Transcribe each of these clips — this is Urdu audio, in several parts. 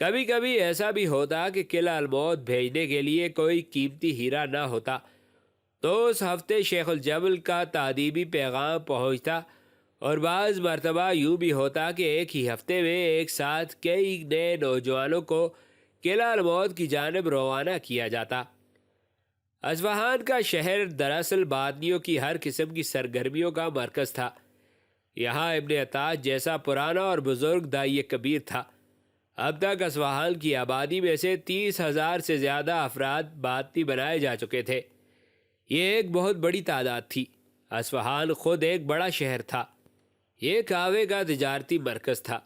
کبھی کبھی ایسا بھی ہوتا کہ قلعہ الموت بھیجنے کے لیے کوئی قیمتی ہیرا نہ ہوتا، تو اس ہفتے شیخ الجبل کا تادیبی پیغام پہنچتا، اور بعض مرتبہ یوں بھی ہوتا کہ ایک ہی ہفتے میں ایک ساتھ کئی نئے نوجوانوں کو قلعہ الموت کی جانب روانہ کیا جاتا۔ اصفہان کا شہر دراصل باطنیوں کی ہر قسم کی سرگرمیوں کا مرکز تھا۔ یہاں ابن عطاش جیسا پرانا اور بزرگ داعی کبیر تھا۔ اب تک اصفہان کی آبادی میں سے 30,000 سے زیادہ افراد باطنی بنائے جا چکے تھے۔ یہ ایک بہت بڑی تعداد تھی۔ اصفہان خود ایک بڑا شہر تھا۔ یہ کعبے کا تجارتی مرکز تھا۔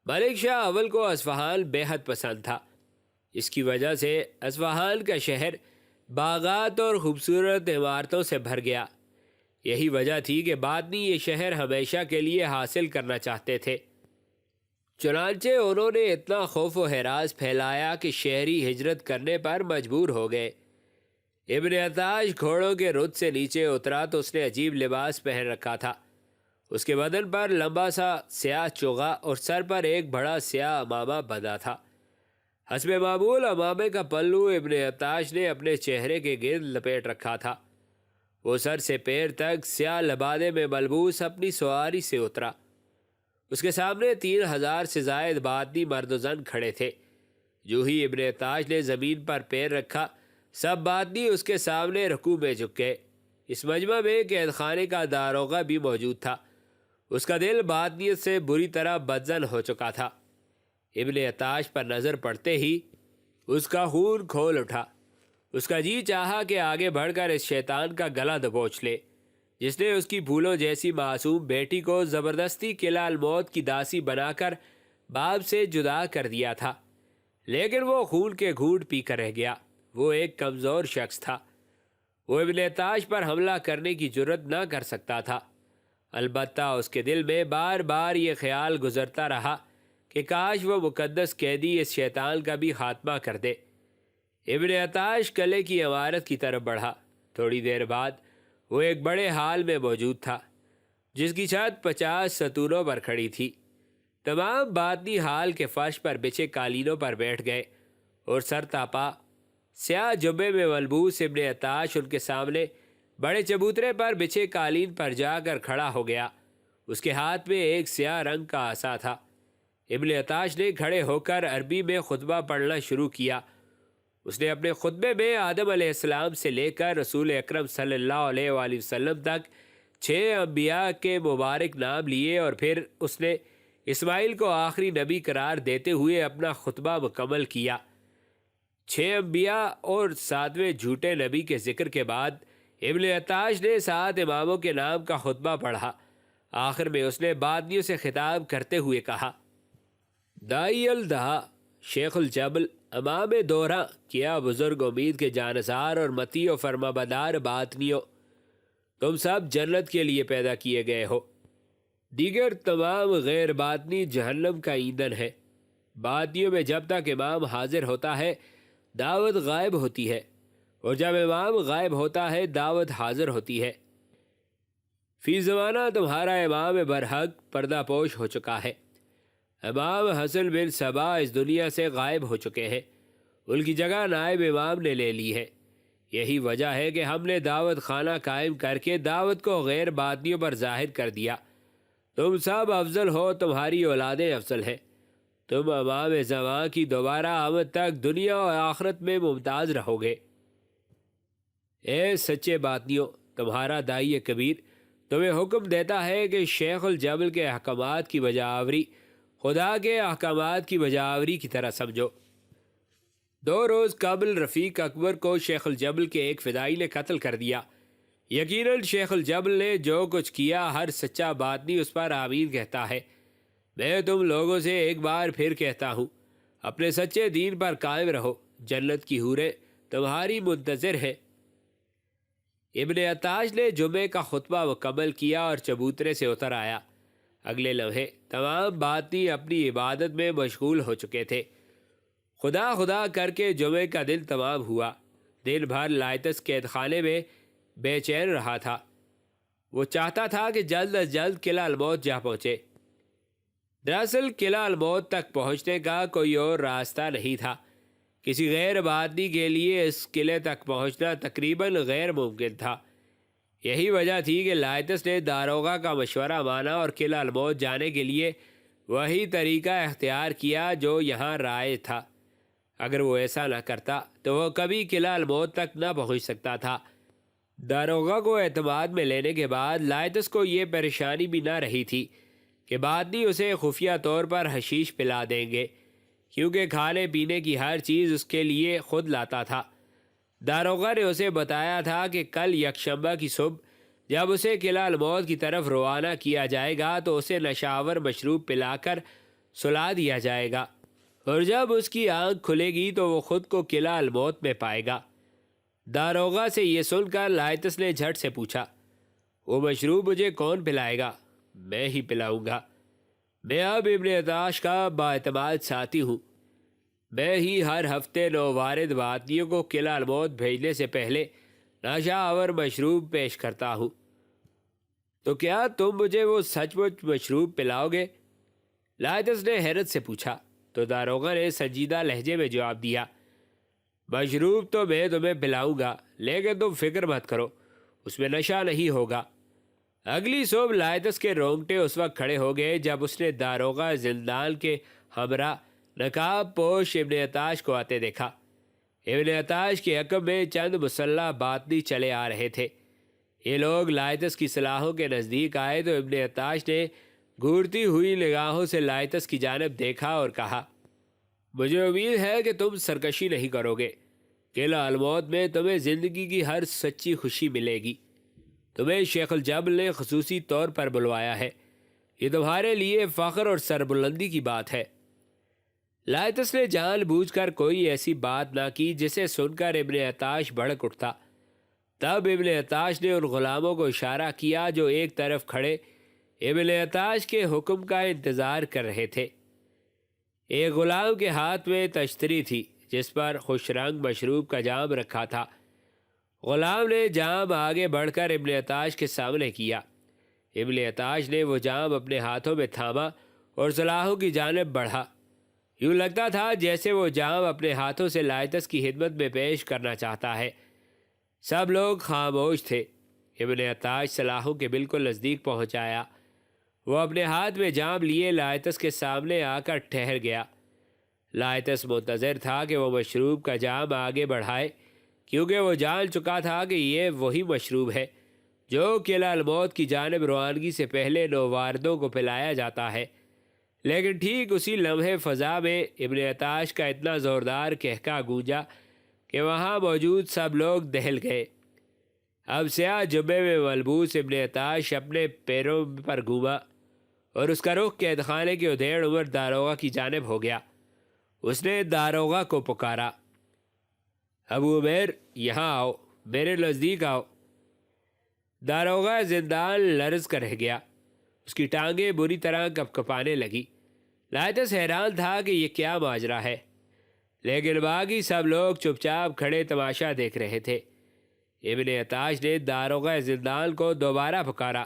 ملک شاہ اول کو اصفہان بے حد پسند تھا۔ اس کی وجہ سے اصفہان کا شہر باغات اور خوبصورت عمارتوں سے بھر گیا۔ یہی وجہ تھی کہ باطنی یہ شہر ہمیشہ کے لیے حاصل کرنا چاہتے تھے۔ چنانچہ انہوں نے اتنا خوف و ہراس پھیلایا کہ شہری ہجرت کرنے پر مجبور ہو گئے۔ ابن عطاش گھوڑوں کے رد سے نیچے اترا تو اس نے عجیب لباس پہن رکھا تھا۔ اس کے بدن پر لمبا سا سیاہ چوغا اور سر پر ایک بڑا سیاہ امامہ بندھا تھا۔ حسب معمول امامے کا پلو ابن عطاش نے اپنے چہرے کے گرد لپیٹ رکھا تھا۔ وہ سر سے پیر تک سیاہ لبادے میں ملبوس اپنی سواری سے اترا۔ اس کے سامنے 3,000 سے زائد باطنی مرد و زن کھڑے تھے۔ جو ہی ابن عطاش نے زمین پر پیر رکھا، سب باطنی اس کے سامنے رکوع میں جھک گئے۔ اس مجمع میں قید خانے کا داروغہ بھی موجود تھا۔ اس کا دل باطنیت سے بری طرح بدزن ہو چکا تھا۔ ابن عطاش پر نظر پڑتے ہی اس کا خون کھول اٹھا۔ اس کا جی چاہا کہ آگے بڑھ کر اس شیطان کا گلا دبوچ لے، جس نے اس کی پھولوں جیسی معصوم بیٹی کو زبردستی قلعہ الموت کی داسی بنا کر باپ سے جدا کر دیا تھا۔ لیکن وہ خون کے گھونٹ پی کر رہ گیا۔ وہ ایک کمزور شخص تھا۔ وہ ابن عطاش پر حملہ کرنے کی جرت نہ کر سکتا تھا۔ البتہ اس کے دل میں بار بار یہ خیال گزرتا رہا کہ کاش وہ مقدس قیدی اس شیطان کا بھی خاتمہ کر دے۔ ابن عطاش قلعے کی عمارت کی طرف بڑھا۔ تھوڑی دیر بعد وہ ایک بڑے ہال میں موجود تھا، جس کی چھت 50 ستونوں پر کھڑی تھی۔ تمام باطنی ہال کے فرش پر بچھے قالینوں پر بیٹھ گئے، اور سر تاپا سیاہ جبے میں ملبوس ابن عطاش ان کے سامنے بڑے چبوترے پر بچھے قالین پر جا کر کھڑا ہو گیا۔ اس کے ہاتھ میں ایک سیاہ رنگ کا عصا تھا۔ ابن عطاش نے کھڑے ہو کر عربی میں خطبہ پڑھنا شروع کیا۔ اس نے اپنے خطبے میں آدم علیہ السلام سے لے کر رسول اکرم صلی اللہ علیہ وآلہ وسلم تک 6 انبیاء کے مبارک نام لیے، اور پھر اس نے اسماعیل کو آخری نبی قرار دیتے ہوئے اپنا خطبہ مکمل کیا۔ 6 انبیاء اور 7ویں جھوٹے نبی کے ذکر کے بعد ابن عطاش نے 7 اماموں کے نام کا خطبہ پڑھا۔ آخر میں اس نے باطنیوں سے خطاب کرتے ہوئے کہا: دائی الدہا، شیخ الجبل، امام دورہ، کیا بزرگ امید کے جانثار اور متی و فرمانبردار باطنیوں، تم سب جنت کے لیے پیدا کیے گئے ہو۔ دیگر تمام غیر باطنی جہنم کا ایندھن ہے۔ باطنیوں میں جب تک امام حاضر ہوتا ہے دعوت غائب ہوتی ہے، اور جب امام غائب ہوتا ہے دعوت حاضر ہوتی ہے۔ فی زمانہ تمہارا امام برحق پردہ پوش ہو چکا ہے۔ امام حسن بن صبا اس دنیا سے غائب ہو چکے ہیں۔ ان کی جگہ نائب امام نے لے لی ہے۔ یہی وجہ ہے کہ ہم نے دعوت خانہ قائم کر کے دعوت کو غیر باطنیوں پر ظاہر کر دیا۔ تم سب افضل ہو، تمہاری اولادیں افضل ہیں۔ تم امام زمان کی دوبارہ آمد تک دنیا اور آخرت میں ممتاز رہو گے۔ اے سچے باطنیوں، تمہارا داعی کبیر تمہیں حکم دیتا ہے کہ شیخ الجبل کے احکامات کی بجاوری خدا کے احکامات کی بجاوری کی طرح سمجھو۔ 2 روز قبل رفیق اکبر کو شیخ الجبل کے ایک فدائی نے قتل کر دیا۔ یقیناً شیخ الجبل نے جو کچھ کیا ہر سچا باطنی اس پر آمین کہتا ہے۔ میں تم لوگوں سے ایک بار پھر کہتا ہوں، اپنے سچے دین پر قائم رہو، جنت کی حوریں تمہاری منتظر ہیں۔ ابن عطاش نے جمعے کا خطبہ مکمل کیا اور چبوترے سے اتر آیا۔ اگلے لمحے تمام باطنی اپنی عبادت میں مشغول ہو چکے تھے۔ خدا خدا کر کے جمعے کا دن تمام ہوا۔ دن بھر لائتس قید خانے میں بے چین رہا تھا۔ وہ چاہتا تھا کہ جلد از جلد قلعہ الموت جا پہنچے۔ دراصل قلعہ الموت تک پہنچنے کا کوئی اور راستہ نہیں تھا۔ کسی غیر آبادی کے لیے اس قلعے تک پہنچنا تقریباً غیر ممکن تھا۔ یہی وجہ تھی کہ لائتس نے داروغہ کا مشورہ مانا اور قلعہ الموت جانے کے لیے وہی طریقہ اختیار کیا جو یہاں رائج تھا۔ اگر وہ ایسا نہ کرتا تو وہ کبھی قلعہ الموت تک نہ پہنچ سکتا تھا۔ داروغہ کو اعتماد میں لینے کے بعد لائتس کو یہ پریشانی بھی نہ رہی تھی کہ بعد میں اسے خفیہ طور پر حشیش پلا دیں گے، کیونکہ کھانے پینے کی ہر چیز اس کے لیے خود لاتا تھا۔ داروغہ نے اسے بتایا تھا کہ کل یکشنبہ کی صبح جب اسے قلعہ الموت کی طرف روانہ کیا جائے گا تو اسے نشاور مشروب پلا کر سلا دیا جائے گا، اور جب اس کی آنکھ کھلے گی تو وہ خود کو قلعہ الموت میں پائے گا۔ داروغہ سے یہ سن کر لائتس نے جھٹ سے پوچھا، وہ مشروب مجھے کون پلائے گا؟ میں ہی پلاؤں گا۔ میں اب ابن عطاش کا بااعتماد ساتھی ہوں۔ میں ہی ہر ہفتے نووارد باطنیوں کو قلعہ الموت بھیجنے سے پہلے نشہ آور مشروب پیش کرتا ہوں۔ تو کیا تم مجھے وہ سچ مچ مشروب پلاؤ گے؟ لائتس نے حیرت سے پوچھا تو داروغہ نے سنجیدہ لہجے میں جواب دیا، مشروب تو میں تمہیں پلاؤں گا، لیکن تم فکر مت کرو، اس میں نشہ نہیں ہوگا۔ اگلی صبح لائتس کے رونگٹے اس وقت کھڑے ہو گئے جب اس نے داروغہ زندان کے ہمراہ نقاب پوش ابن عطاش کو آتے دیکھا۔ ابن عطاش کے عقب میں چند مسلح باطنی چلے آ رہے تھے۔ یہ لوگ لائتس کی سلاحوں کے نزدیک آئے تو ابن عطاش نے گھورتی ہوئی نگاہوں سے لائتس کی جانب دیکھا اور کہا، مجھے امید ہے کہ تم سرکشی نہیں کرو گے۔ قلعہ الموت میں تمہیں زندگی کی ہر سچی خوشی ملے گی۔ تمہیں شیخ الجبل نے خصوصی طور پر بلوایا ہے۔ یہ تمہارے لیے فخر اور سربلندی کی بات ہے۔ لائتس نے جان بوجھ کر کوئی ایسی بات نہ کی جسے سن کر ابن عطاش بھڑک اٹھتا۔ تب ابن عطاش نے ان غلاموں کو اشارہ کیا جو ایک طرف کھڑے ابن عطاش کے حکم کا انتظار کر رہے تھے۔ ایک غلام کے ہاتھ میں تشتری تھی جس پر خوش رنگ مشروب کا جام رکھا تھا۔ غلام نے جام آگے بڑھ کر ابن عطاش کے سامنے کیا۔ ابن عطاش نے وہ جام اپنے ہاتھوں میں تھاما اور سلاحوں کی جانب بڑھا۔ یوں لگتا تھا جیسے وہ جام اپنے ہاتھوں سے لائتس کی خدمت میں پیش کرنا چاہتا ہے۔ سب لوگ خاموش تھے۔ ابن عطاش سلاحوں کے بالکل نزدیک پہنچ آیا۔ وہ اپنے ہاتھ میں جام لیے لائتس کے سامنے آ کر ٹھہر گیا۔ لائتس منتظر تھا کہ وہ مشروب کا جام آگے بڑھائے، کیونکہ وہ جان چکا تھا کہ یہ وہی مشروب ہے جو قلعہ الموت کی جانب روانگی سے پہلے نوواردوں کو پلایا جاتا ہے۔ لیکن ٹھیک اسی لمحے فضا میں ابن عطاش کا اتنا زوردار کہکا گونجا کہ وہاں موجود سب لوگ دہل گئے۔ اب سیاہ جبے میں ملبوس ابن عطاش اپنے پیروں پر گھوما اور اس کا رخ قید خانے کے ادھیڑ عمر داروغہ کی جانب ہو گیا۔ اس نے داروغہ کو پکارا، ابو عمیر یہاں آؤ، میرے نزدیک آؤ۔ داروغہ زندان لرز کر رہ گیا۔ اس کی ٹانگیں بری طرح کپکپانے لگی۔ لائتس حیران تھا کہ یہ کیا ماجرا ہے، لیکن باقی سب لوگ چپ چاپ کھڑے تماشا دیکھ رہے تھے۔ ابن عطاش نے داروغہ زندان کو دوبارہ پکارا،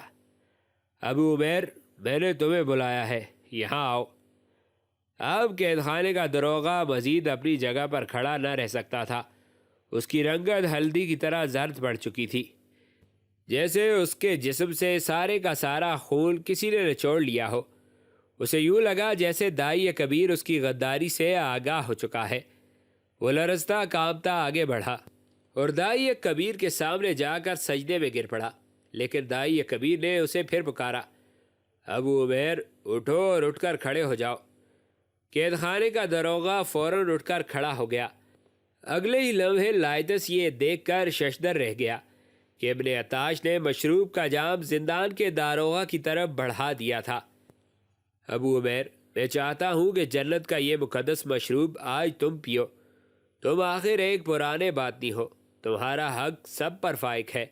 ابو عمیر میں نے تمہیں بلایا ہے، یہاں آؤ۔ اب قید خانے کا داروغہ مزید اپنی جگہ پر کھڑا نہ رہ سکتا تھا۔ اس کی رنگت ہلدی کی طرح زرد پڑ چکی تھی، جیسے اس کے جسم سے سارے کا سارا خون کسی نے نچوڑ لیا ہو۔ اسے یوں لگا جیسے دائی کبیر اس کی غداری سے آگاہ ہو چکا ہے۔ وہ لرزتا کانپتا آگے بڑھا اور دائی کبیر کے سامنے جا کر سجدے میں گر پڑا، لیکن دائی کبیر نے اسے پھر پکارا، ابو عمیر اٹھو اور اٹھ کر کھڑے ہو جاؤ۔ قید خانے کا داروغہ فوراً اٹھ کر کھڑا ہو گیا۔ اگلے ہی لمحے لائتس یہ دیکھ کر ششدر رہ گیا کہ ابن عطاش نے مشروب کا جام زندان کے داروغہ کی طرف بڑھا دیا تھا۔ ابو عمیر میں چاہتا ہوں کہ جنت کا یہ مقدس مشروب آج تم پیو۔ تم آخر ایک پرانے باطنی ہو، تمہارا حق سب پر فائق ہے۔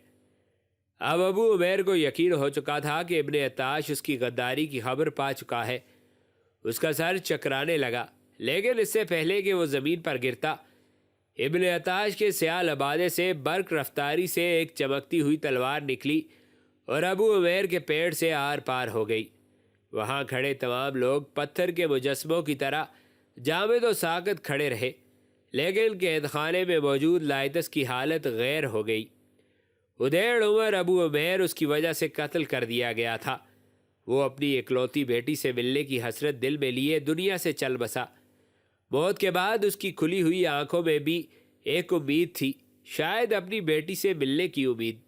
اب ابو عمیر کو یقین ہو چکا تھا کہ ابن عطاش اس کی غداری کی خبر پا چکا ہے۔ اس کا سر چکرانے لگا، لیکن اس سے پہلے کہ وہ زمین پر گرتا، ابن عطاش کے سیاہ لبادے سے برق رفتاری سے ایک چمکتی ہوئی تلوار نکلی اور ابو عمیر کے پیڑ سے آر پار ہو گئی۔ وہاں کھڑے تمام لوگ پتھر کے مجسموں کی طرح جامد و ساکت کھڑے رہے، لیکن قید خانے میں موجود لائتس کی حالت غیر ہو گئی۔ ادیڑ عمر ابو عمیر اس کی وجہ سے قتل کر دیا گیا تھا۔ وہ اپنی اکلوتی بیٹی سے ملنے کی حسرت دل میں لیے دنیا سے چل بسا۔ موت کے بعد اس کی کھلی ہوئی آنکھوں میں بھی ایک امید تھی، شاید اپنی بیٹی سے ملنے کی امید۔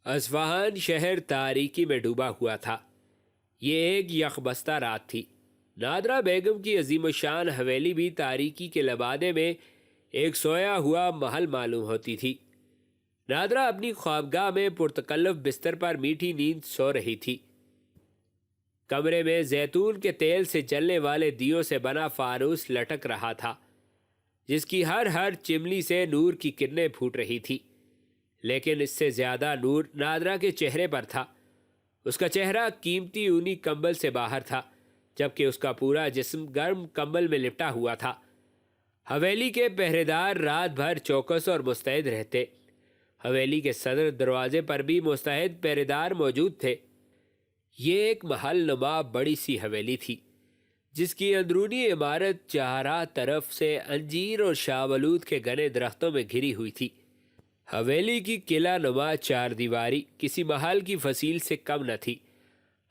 اصفہان شہر تاریکی میں ڈوبا ہوا تھا۔ یہ ایک یخبستہ رات تھی۔ نادرہ بیگم کی عظیم الشان حویلی بھی تاریکی کے لبادے میں ایک سویا ہوا محل معلوم ہوتی تھی۔ نادرہ اپنی خوابگاہ میں پرتکلف بستر پر میٹھی نیند سو رہی تھی۔ کمرے میں زیتون کے تیل سے جلنے والے دیوں سے بنا فانوس لٹک رہا تھا، جس کی ہر چمنی سے نور کی کرنیں پھوٹ رہی تھی، لیکن اس سے زیادہ نور نادرہ کے چہرے پر تھا۔ اس کا چہرہ قیمتی اونی کمبل سے باہر تھا، جبکہ اس کا پورا جسم گرم کمبل میں لپٹا ہوا تھا۔ حویلی کے پہرے دار رات بھر چوکس اور مستعد رہتے۔ حویلی کے صدر دروازے پر بھی مستعد پہرے دار موجود تھے۔ یہ ایک محل نما بڑی سی حویلی تھی، جس کی اندرونی عمارت چارہ طرف سے انجیر اور شاولود کے گھنے درختوں میں گھری ہوئی تھی۔ حویلی کی قلعہ نما چار دیواری کسی محل کی فصیل سے کم نہ تھی۔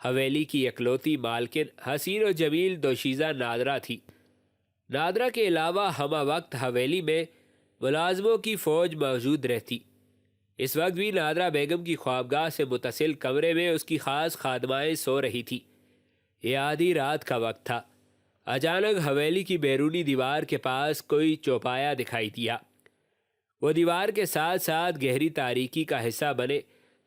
حویلی کی اکلوتی مالکن حسین و جمیل دوشیزہ نادرہ تھی۔ نادرہ کے علاوہ ہمہ وقت حویلی میں ملازموں کی فوج موجود رہتی۔ اس وقت بھی نادرہ بیگم کی خوابگاہ سے متصل کمرے میں اس کی خاص خادمائیں سو رہی تھی۔ یہ آدھی رات کا وقت تھا۔ اچانک حویلی کی بیرونی دیوار کے پاس کوئی چوپایا دکھائی دیا۔ وہ دیوار کے ساتھ ساتھ گہری تاریکی کا حصہ بنے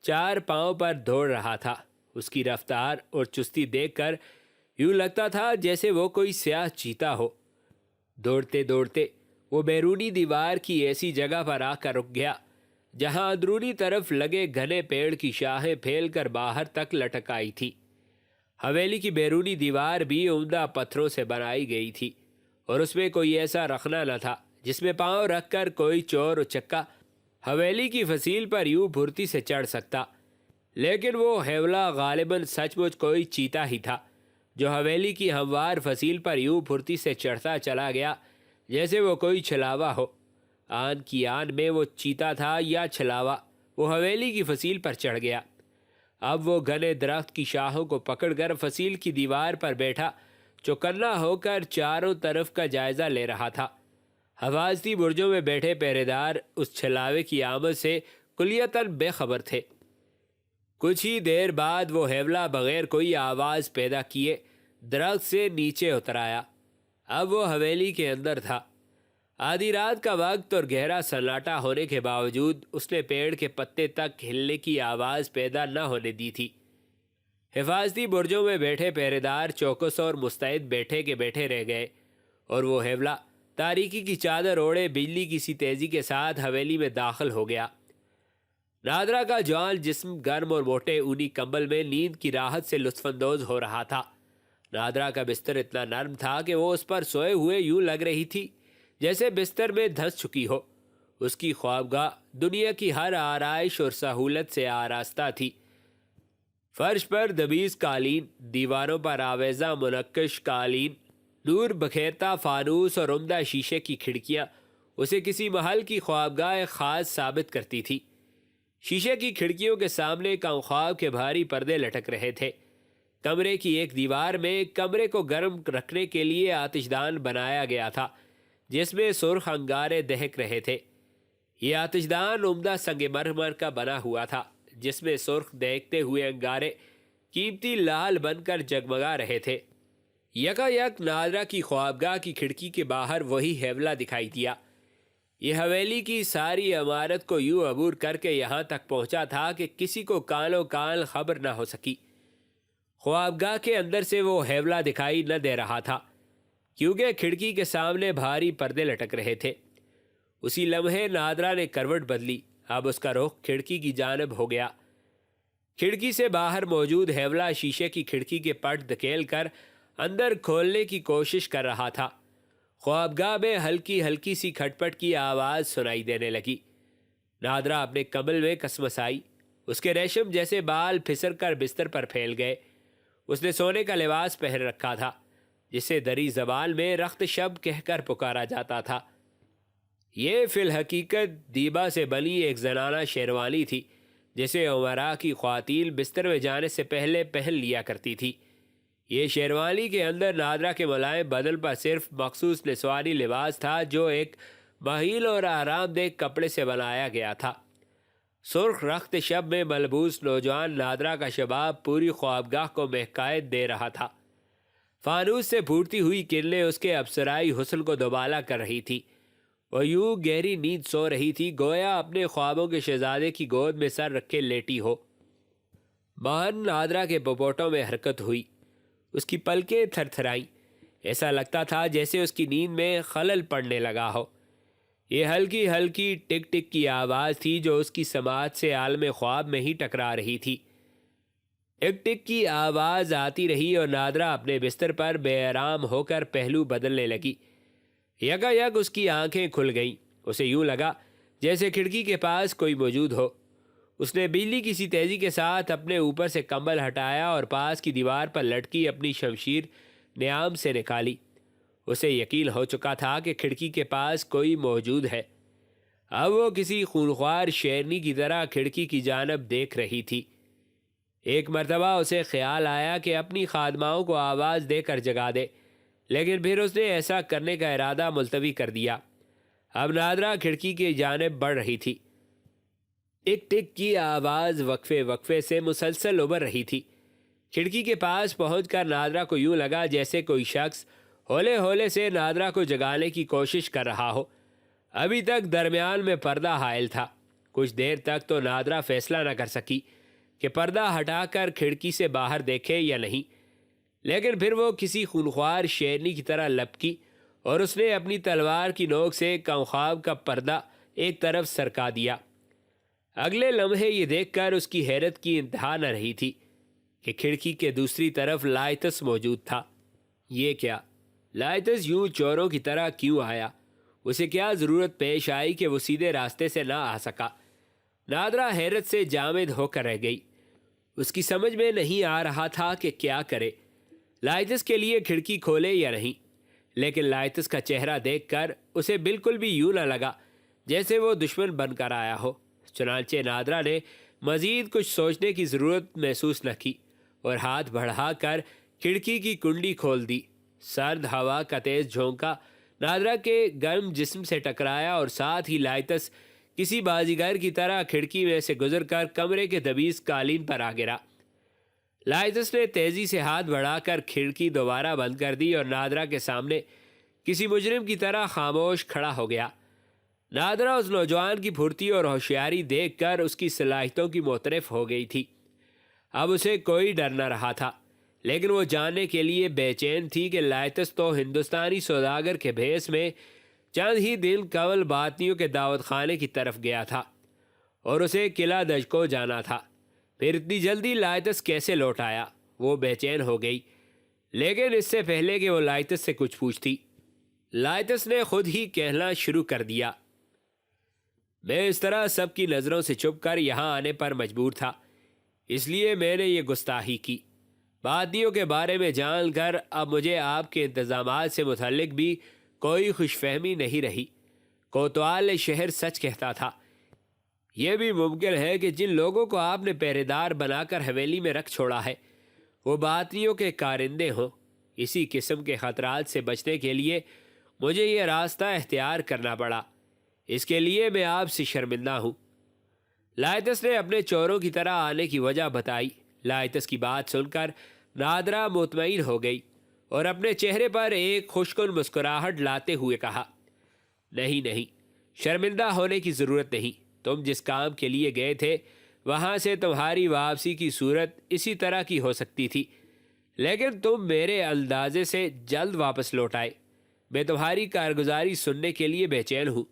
چار پاؤں پر دوڑ رہا تھا۔ اس کی رفتار اور چستی دیکھ کر یوں لگتا تھا جیسے وہ کوئی سیاہ چیتا ہو۔ دوڑتے دوڑتے وہ بیرونی دیوار کی ایسی جگہ پر آ کر رک گیا جہاں اندرونی طرف لگے گھنے پیڑ کی شاخیں پھیل کر باہر تک لٹک آئی تھی۔ حویلی کی بیرونی دیوار بھی عمدہ پتھروں سے بنائی گئی تھی، اور اس میں کوئی ایسا رخنہ نہ تھا جس میں پاؤں رکھ کر کوئی چور و چکا حویلی کی فصیل پر یوں پھرتی سے چڑھ سکتا۔ لیکن وہ حیولہ غالباً سچ مچ کوئی چیتا ہی تھا، جو حویلی کی ہموار فصیل پر یوں پھرتی سے چڑھتا چلا گیا جیسے وہ کوئی چھلاوا ہو۔ آن کی آن میں وہ چیتا تھا یا چھلاوا، وہ حویلی کی فصیل پر چڑھ گیا۔ اب وہ گھنے درخت کی شاخوں کو پکڑ کر فصیل کی دیوار پر بیٹھا چوکنا ہو کر چاروں طرف کا جائزہ لے رہا تھا۔ حفاظتی برجوں میں بیٹھے پہرے دار اس چھلاوے کی آمد سے کلیتاً بے خبر تھے۔ کچھ ہی دیر بعد وہ حیولہ بغیر کوئی آواز پیدا کیے درخت سے نیچے اتر آیا۔ اب وہ حویلی کے اندر تھا۔ آدھی رات کا وقت اور گہرا سناٹا ہونے کے باوجود اس نے پیڑ کے پتے تک ہلنے کی آواز پیدا نہ ہونے دی تھی۔ حفاظتی برجوں میں بیٹھے پہرے دار چوکس اور مستعد بیٹھے کے بیٹھے رہ گئے، اور وہ حیولہ تاریکی کی چادر اوڑھے بجلی کی سی تیزی کے ساتھ حویلی میں داخل ہو گیا۔ نادرہ کا جوان جسم گرم اور موٹے اونی کمبل میں نیند کی راحت سے لطف اندوز ہو رہا تھا۔ نادرہ کا بستر اتنا نرم تھا کہ وہ اس پر سوئے ہوئے یوں لگ رہی تھی جیسے بستر میں دھنس چکی ہو۔ اس کی خوابگاہ دنیا کی ہر آرائش اور سہولت سے آراستہ تھی۔ فرش پر دبیز قالین، دیواروں پر آویزاں منقش قالین، نور بکھیرتا فانوس اور عمدہ شیشے کی کھڑکیاں اسے کسی محل کی خوابگاہ خاص ثابت کرتی تھی۔ شیشے کی کھڑکیوں کے سامنے کمخواب کے بھاری پردے لٹک رہے تھے۔ کمرے کی ایک دیوار میں کمرے کو گرم رکھنے کے لیے آتش دان بنایا گیا تھا، جس میں سرخ انگارے دہک رہے تھے۔ یہ آتش دان عمدہ سنگ مرمر کا بنا ہوا تھا، جس میں سرخ دہکتے ہوئے انگارے قیمتی لال بن کر جگمگا رہے تھے۔ یکا یک نادرہ کی خوابگاہ کی کھڑکی کے باہر وہی حیولہ دکھائی دیا۔ یہ حویلی کی ساری عمارت کو یوں عبور کر کے یہاں تک پہنچا تھا کہ کسی کو کالوں کال خبر نہ ہو سکی۔ خوابگاہ کے اندر سے وہ حیولہ دکھائی نہ دے رہا تھا، کیونکہ کھڑکی کے سامنے بھاری پردے لٹک رہے تھے۔ اسی لمحے نادرہ نے کروٹ بدلی۔ اب اس کا رخ کھڑکی کی جانب ہو گیا۔ کھڑکی سے باہر موجود حیولہ شیشے کی کھڑکی کے پٹ دھکیل کر اندر کھولنے کی کوشش کر رہا تھا۔ خوابگاہ میں ہلکی ہلکی سی کھٹپٹ کی آواز سنائی دینے لگی۔ نادرا اپنے کمل میں کسمسائی، اس کے ریشم جیسے بال پھسر کر بستر پر پھیل گئے۔ اس نے سونے کا لباس پہن رکھا تھا، جسے دری زبان میں رخت شب کہہ کر پکارا جاتا تھا۔ یہ فی الحقیقت دیبا سے بنی ایک زنانہ شیروانی تھی، جسے عمرا کی خواتین بستر میں جانے سے پہلے پہن لیا کرتی تھی۔ یہ شیروانی کے اندر نادرا کے ملائم بدن پر صرف مخصوص نسوانی لباس تھا، جو ایک مہیل اور آرام دہ کپڑے سے بنایا گیا تھا۔ سرخ رخت شب میں ملبوس نوجوان نادرا کا شباب پوری خوابگاہ کو مہکائے دے رہا تھا۔ فانوس سے پھوٹتی ہوئی کرنیں اس کے ابصرائی حسن کو دوبالا کر رہی تھی۔ وہ یوں گہری نیند سو رہی تھی گویا اپنے خوابوں کے شہزادے کی گود میں سر رکھے لیٹی ہو۔ بہن نادرا کے پپوٹوں میں حرکت ہوئی، اس کی پلکیں تھر تھرائیں، ایسا لگتا تھا جیسے اس کی نیند میں خلل پڑنے لگا ہو۔ یہ ہلکی ہلکی ٹک ٹک کی آواز تھی جو اس کی سماعت سے عالم خواب میں ہی ٹکرا رہی تھی۔ ٹک ٹک کی آواز آتی رہی اور نادرا اپنے بستر پر بے آرام ہو کر پہلو بدلنے لگی۔ یکا یک اس کی آنکھیں کھل گئیں، اسے یوں لگا جیسے کھڑکی کے پاس کوئی موجود ہو۔ اس نے بجلی کی سی تیزی کے ساتھ اپنے اوپر سے کمبل ہٹایا اور پاس کی دیوار پر لٹکی اپنی شمشیر نیام سے نکالی۔ اسے یقین ہو چکا تھا کہ کھڑکی کے پاس کوئی موجود ہے۔ اب وہ کسی خونخوار شیرنی کی طرح کھڑکی کی جانب دیکھ رہی تھی۔ ایک مرتبہ اسے خیال آیا کہ اپنی خادماؤں کو آواز دے کر جگا دے، لیکن پھر اس نے ایسا کرنے کا ارادہ ملتوی کر دیا۔ اب نادرا کھڑکی کی جانب بڑھ رہی تھی۔ ٹک ٹک کی آواز وقفے وقفے سے مسلسل ابھر رہی تھی۔ کھڑکی کے پاس پہنچ کر نادرا کو یوں لگا جیسے کوئی شخص ہولے ہولے سے نادرا کو جگانے کی کوشش کر رہا ہو۔ ابھی تک درمیان میں پردہ حائل تھا۔ کچھ دیر تک تو نادرا فیصلہ نہ کر سکی کہ پردہ ہٹا کر کھڑکی سے باہر دیکھے یا نہیں، لیکن پھر وہ کسی خونخوار شیرنی کی طرح لپکی اور اس نے اپنی تلوار کی نوک سے کمخواب کا پردہ ایک طرف سرکا دیا۔ اگلے لمحے یہ دیکھ کر اس کی حیرت کی انتہا نہ رہی تھی کہ کھڑکی کے دوسری طرف لائتس موجود تھا۔ یہ کیا؟ لائتس یوں چوروں کی طرح کیوں آیا؟ اسے کیا ضرورت پیش آئی کہ وہ سیدھے راستے سے نہ آ سکا؟ نادرا حیرت سے جامد ہو کر رہ گئی۔ اس کی سمجھ میں نہیں آ رہا تھا کہ کیا کرے، لائتس کے لیے کھڑکی کھولے یا نہیں۔ لیکن لائتس کا چہرہ دیکھ کر اسے بالکل بھی یوں نہ لگا جیسے وہ دشمن بن کر آیا ہو۔ چنانچہ نادرا نے مزید کچھ سوچنے کی ضرورت محسوس نہ کی اور ہاتھ بڑھا کر کھڑکی کی کنڈی کھول دی۔ سرد ہوا کا تیز جھونکا نادرا کے گرم جسم سے ٹکرایا اور ساتھ ہی لائتس کسی بازیگر کی طرح کھڑکی میں سے گزر کر کمرے کے دبیز قالین پر آ گرا۔ لائتس نے تیزی سے ہاتھ بڑھا کر کھڑکی دوبارہ بند کر دی اور نادرا کے سامنے کسی مجرم کی طرح خاموش کھڑا ہو گیا۔ نادرا اس نوجوان کی پھرتی اور ہوشیاری دیکھ کر اس کی صلاحیتوں کی معترف ہو گئی تھی۔ اب اسے کوئی ڈر نہ رہا تھا، لیکن وہ جاننے کے لیے بے چین تھی کہ لائتس تو ہندوستانی سوداگر کے بھیس میں چند ہی دن قبل باطنیوں کے دعوت خانے کی طرف گیا تھا اور اسے قلعہ دجکو جانا تھا۔ پھر اتنی جلدی لائتس کیسے لوٹ آیا؟ وہ بے چین ہو گئی، لیکن اس سے پہلے کہ وہ لائتس سے کچھ پوچھتی، لائتس نے خود ہی کہنا شروع کر دیا، میں اس طرح سب کی نظروں سے چھپ کر یہاں آنے پر مجبور تھا، اس لیے میں نے یہ گستاخی کی۔ باطنیوں کے بارے میں جان کر اب مجھے آپ کے انتظامات سے متعلق بھی کوئی خوش فہمی نہیں رہی۔ کوتوال شہر سچ کہتا تھا۔ یہ بھی ممکن ہے کہ جن لوگوں کو آپ نے پہرے دار بنا کر حویلی میں رکھ چھوڑا ہے وہ باطنیوں کے کارندے ہوں۔ اسی قسم کے خطرات سے بچنے کے لیے مجھے یہ راستہ اختیار کرنا پڑا، اس کے لیے میں آپ سے شرمندہ ہوں۔ لائتس نے اپنے چوروں کی طرح آنے کی وجہ بتائی۔ لائتس کی بات سن کر نادرا مطمئن ہو گئی اور اپنے چہرے پر ایک خوشکن مسکراہٹ لاتے ہوئے کہا، نہیں نہیں، شرمندہ ہونے کی ضرورت نہیں۔ تم جس کام کے لیے گئے تھے وہاں سے تمہاری واپسی کی صورت اسی طرح کی ہو سکتی تھی، لیکن تم میرے اندازے سے جلد واپس لوٹ آئے۔ میں تمہاری کارگزاری سننے کے لیے بے چین ہوں۔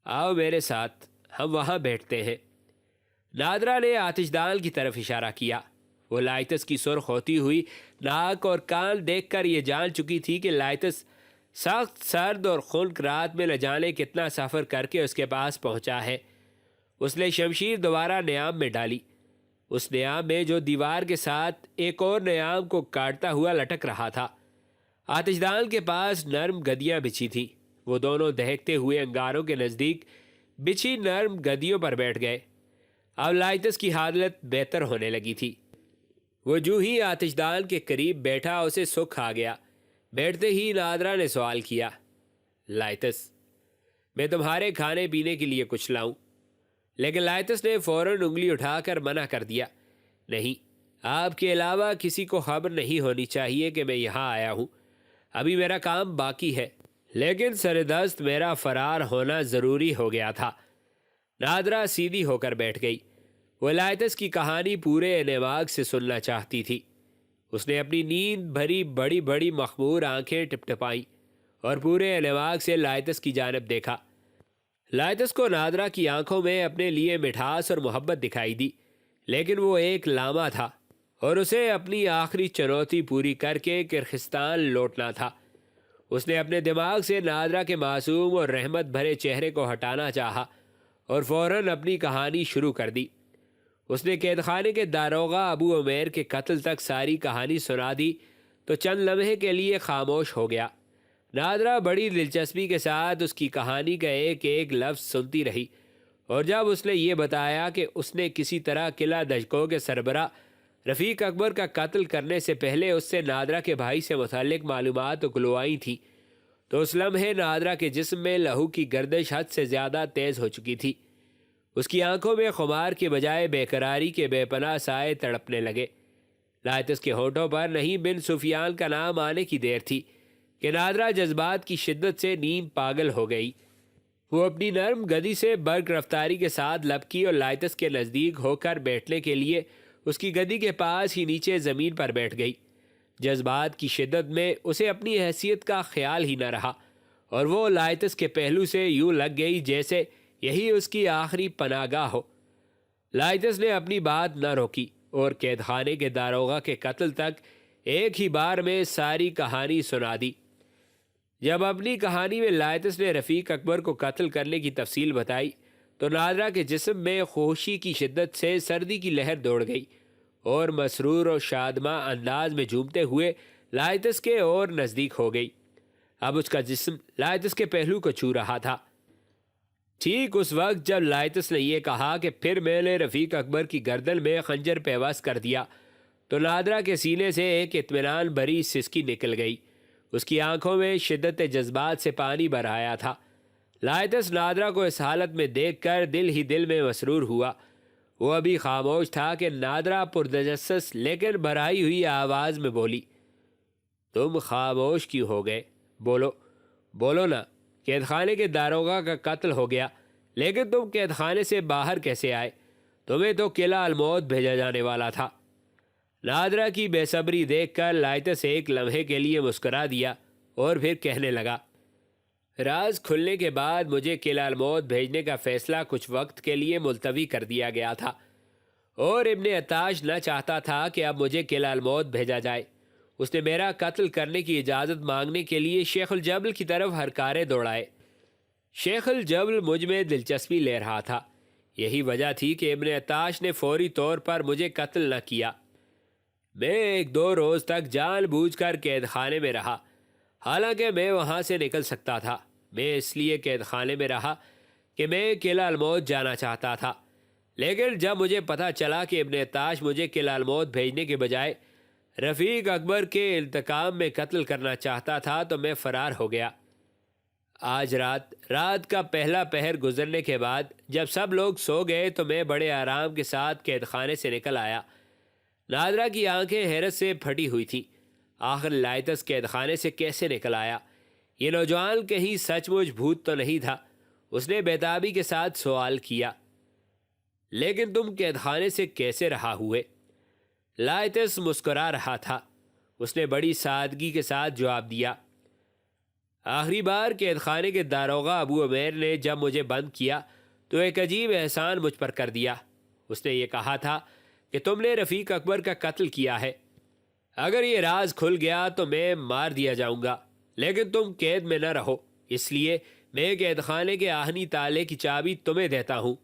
آؤ میرے ساتھ، ہم وہاں بیٹھتے ہیں۔ نادرا نے آتش دان کی طرف اشارہ کیا۔ وہ لائتس کی سرخ ہوتی ہوئی ناک اور کان دیکھ کر یہ جان چکی تھی کہ لائتس سخت سرد اور خنک رات میں نہ جانے کتنا سفر کر کے اس کے پاس پہنچا ہے۔ اس نے شمشیر دوبارہ نیام میں ڈالی، اس نیام میں جو دیوار کے ساتھ ایک اور نیام کو کاٹتا ہوا لٹک رہا تھا۔ آتش دان کے پاس نرم گدیاں بچھی تھیں۔ وہ دونوں دہکتے ہوئے انگاروں کے نزدیک بچھی نرم گدیوں پر بیٹھ گئے۔ اب لائتس کی حالت بہتر ہونے لگی تھی۔ وہ جو ہی آتش دان کے قریب بیٹھا اسے سکھ آ گیا۔ بیٹھتے ہی نادرا نے سوال کیا، لائتس، میں تمہارے کھانے پینے کے لیے کچھ لاؤں؟ لیکن لائتس نے فوراً انگلی اٹھا کر منع کر دیا، نہیں، آپ کے علاوہ کسی کو خبر نہیں ہونی چاہیے کہ میں یہاں آیا ہوں۔ ابھی میرا کام باقی ہے، لیکن سردست میرا فرار ہونا ضروری ہو گیا تھا۔ نادرا سیدھی ہو کر بیٹھ گئی۔ وہ لائتس کی کہانی پورے انعماق سے سننا چاہتی تھی۔ اس نے اپنی نیند بھری بڑی بڑی مخمور آنکھیں ٹپٹپائیں اور پورے انعماق سے لائتس کی جانب دیکھا۔ لائتس کو نادرا کی آنکھوں میں اپنے لیے مٹھاس اور محبت دکھائی دی، لیکن وہ ایک لاما تھا اور اسے اپنی آخری چنوتی پوری کر کے کرغستان لوٹنا تھا۔ اس نے اپنے دماغ سے نادرا کے معصوم اور رحمت بھرے چہرے کو ہٹانا چاہا اور فوراً اپنی کہانی شروع کر دی۔ اس نے قید خانے کے داروغہ ابو عمیر کے قتل تک ساری کہانی سنا دی تو چند لمحے کے لیے خاموش ہو گیا۔ نادرا بڑی دلچسپی کے ساتھ اس کی کہانی کا ایک ایک لفظ سنتی رہی، اور جب اس نے یہ بتایا کہ اس نے کسی طرح قلعہ دشکو کے سربراہ رفیق اکبر کا قتل کرنے سے پہلے اس سے نادرا کے بھائی سے متعلق معلومات اگلوائی تھیں، تو اس لمحے نادرا کے جسم میں لہو کی گردش حد سے زیادہ تیز ہو چکی تھی۔ اس کی آنکھوں میں خمار کے بجائے بے قراری کے بے پناہ سائے تڑپنے لگے۔ لائتس کے ہونٹوں پر نہیں بن سفیان کا نام آنے کی دیر تھی کہ نادرا جذبات کی شدت سے نیم پاگل ہو گئی۔ وہ اپنی نرم گدی سے برق رفتاری کے ساتھ لپکی اور لائتس کے نزدیک ہو کر بیٹھنے کے لیے اس کی گدی کے پاس ہی نیچے زمین پر بیٹھ گئی۔ جذبات کی شدت میں اسے اپنی حیثیت کا خیال ہی نہ رہا اور وہ لائتس کے پہلو سے یوں لگ گئی جیسے یہی اس کی آخری پناہ گاہ ہو۔ لائتس نے اپنی بات نہ روکی اور قید خانے کے داروغہ کے قتل تک ایک ہی بار میں ساری کہانی سنا دی۔ جب اپنی کہانی میں لائتس نے رفیق اکبر کو قتل کرنے کی تفصیل بتائی تو نادرا کے جسم میں خوشی کی شدت سے سردی کی لہر دوڑ گئی اور مسرور اور شادماں انداز میں جھومتے ہوئے لائتس کے اور نزدیک ہو گئی۔ اب اس کا جسم لائتس کے پہلو کو چھو رہا تھا۔ ٹھیک اس وقت جب لائتس نے یہ کہا کہ پھر میں نے رفیق اکبر کی گردن میں خنجر پیوست کر دیا، تو نادرا کے سینے سے ایک اطمینان بھری سسکی نکل گئی۔ اس کی آنکھوں میں شدت جذبات سے پانی بھر آیا تھا۔ لائتس نادرا کو اس حالت میں دیکھ کر دل ہی دل میں مسرور ہوا۔ وہ ابھی خاموش تھا کہ نادرا پرتجسس لیکن بھرائی ہوئی آواز میں بولی، تم خاموش کیوں ہو گئے؟ بولو، بولو نا۔ قید خانے کے داروغہ کا قتل ہو گیا، لیکن تم قید خانے سے باہر کیسے آئے؟ تمہیں تو قلعہ الموت بھیجا جانے والا تھا۔ نادرا کی بے صبری دیکھ کر لائتس ایک لمحے کے لیے مسکرا دیا اور پھر کہنے لگا، راز کھلنے کے بعد مجھے قلعہ الموت بھیجنے کا فیصلہ کچھ وقت کے لیے ملتوی کر دیا گیا تھا، اور ابن عطاش نہ چاہتا تھا کہ اب مجھے قلعہ الموت بھیجا جائے۔ اس نے میرا قتل کرنے کی اجازت مانگنے کے لیے شیخ الجبل کی طرف ہرکارے دوڑائے۔ شیخ الجبل مجھ میں دلچسپی لے رہا تھا، یہی وجہ تھی کہ ابن عطاش نے فوری طور پر مجھے قتل نہ کیا۔ میں ایک دو روز تک جان بوجھ کر قید خانے میں رہا، حالانکہ میں وہاں سے نکل سکتا تھا۔ میں اس لیے قید خانے میں رہا کہ میں قلعہ الموت جانا چاہتا تھا، لیکن جب مجھے پتہ چلا کہ ابن عطاش مجھے قلعہ الموت بھیجنے کے بجائے رفیق اکبر کے انتقام میں قتل کرنا چاہتا تھا تو میں فرار ہو گیا۔ آج رات کا پہلا پہر گزرنے کے بعد جب سب لوگ سو گئے تو میں بڑے آرام کے ساتھ قید خانے سے نکل آیا۔ نادرا کی آنکھیں حیرت سے پھٹی ہوئی تھیں۔ آخر لائتس قید خانے سے کیسے نکل آیا؟ یہ نوجوان کہیں سچ مچ بھوت تو نہیں تھا؟ اس نے بےتابی کے ساتھ سوال کیا۔ لیکن تم قید خانے سے کیسے رہا ہوئے؟ لائتس مسکرا رہا تھا۔ اس نے بڑی سادگی کے ساتھ جواب دیا، آخری بار قید خانے کے داروغہ ابو عمیر نے جب مجھے بند کیا تو ایک عجیب احسان مجھ پر کر دیا۔ اس نے یہ کہا تھا کہ تم نے رفیق اکبر کا قتل کیا ہے۔ اگر یہ راز کھل گیا تو میں مار دیا جاؤں گا، لیکن تم قید میں نہ رہو، اس لیے میں قید خانے کے آہنی تالے کی چابی تمہیں دیتا ہوں۔